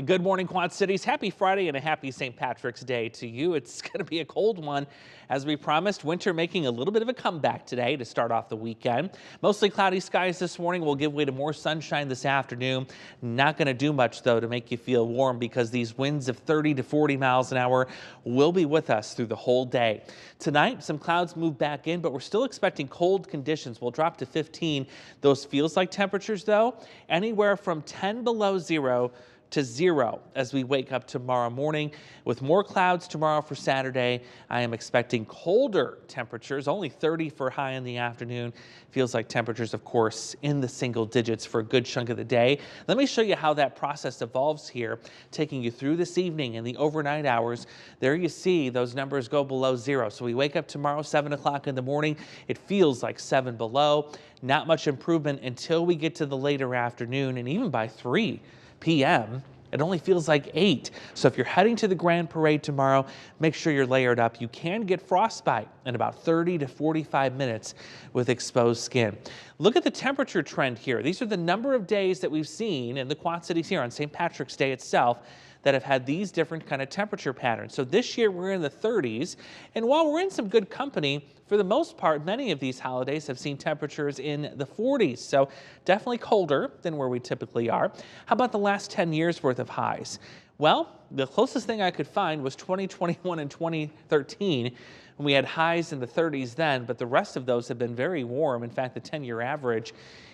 Good morning, Quad Cities. Happy Friday and a happy St. Patrick's Day to you. It's going to be a cold one. As we promised, winter making a little bit of a comeback today to start off the weekend. Mostly cloudy skies this morning will give way to more sunshine this afternoon. Not going to do much, though, to make you feel warm because these winds of 30 to 40 miles an hour will be with us through the whole day. Tonight, some clouds move back in, but we're still expecting cold conditions. We'll drop to 15. Those feels like temperatures, though, anywhere from 10 below zero to 0 as we wake up tomorrow morning. With more clouds tomorrow for Saturday, I am expecting colder temperatures, only 30 for high in the afternoon. Feels like temperatures, of course, in the single digits for a good chunk of the day. Let me show you how that process evolves here, taking you through this evening and the overnight hours. There you see those numbers go below 0. So we wake up tomorrow, 7 o'clock in the morning. It feels like 7 below. Not much improvement until we get to the later afternoon, and even by 3 p.m. it only feels like 8. So if you're heading to the Grand Parade tomorrow, make sure you're layered up. You can get frostbite in about 30 to 45 minutes with exposed skin. Look at the temperature trend here. These are the number of days that we've seen in the Quad Cities here on St. Patrick's Day itself that have had these different kind of temperature patterns. So this year we're in the 30s, and while we're in some good company, for the most part, many of these holidays have seen temperatures in the 40s. So definitely colder than where we typically are. How about the last 10 years worth of highs? Well, the closest thing I could find was 2021 and 2013. When we had highs in the 30s then, but the rest of those have been very warm. In fact, the 10-year average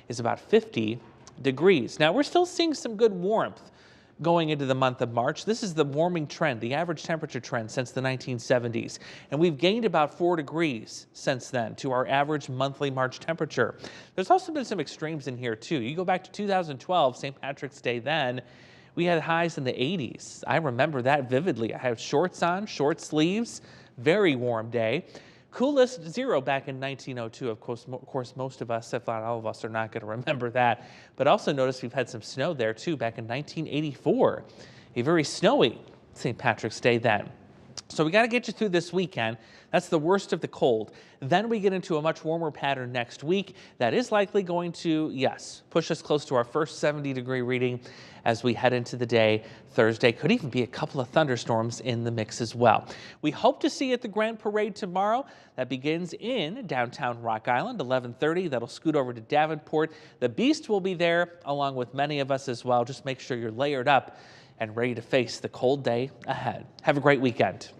is about 50 degrees. Now, we're still seeing some good warmth going into the month of March. This is the warming trend, the average temperature trend since the 1970s. And we've gained about 4 degrees since then to our average monthly March temperature. There's also been some extremes in here too. You go back to 2012, St. Patrick's Day then, we had highs in the 80s. I remember that vividly. I had shorts on, short sleeves, very warm day. Coolest 0 back in 1902. Of course, most of us, if not all of us, are not going to remember that. But also notice we've had some snow there too back in 1984. A very snowy St. Patrick's Day then. So we got to get you through this weekend. That's the worst of the cold. Then we get into a much warmer pattern next week. That is likely going to, yes, push us close to our first 70-degree reading as we head into the day. Thursday could even be a couple of thunderstorms in the mix as well. We hope to see you at the Grand Parade tomorrow. That begins in downtown Rock Island, 11:30. That'll scoot over to Davenport. The Beast will be there along with many of us as well. Just make sure you're layered up and ready to face the cold day ahead. Have a great weekend.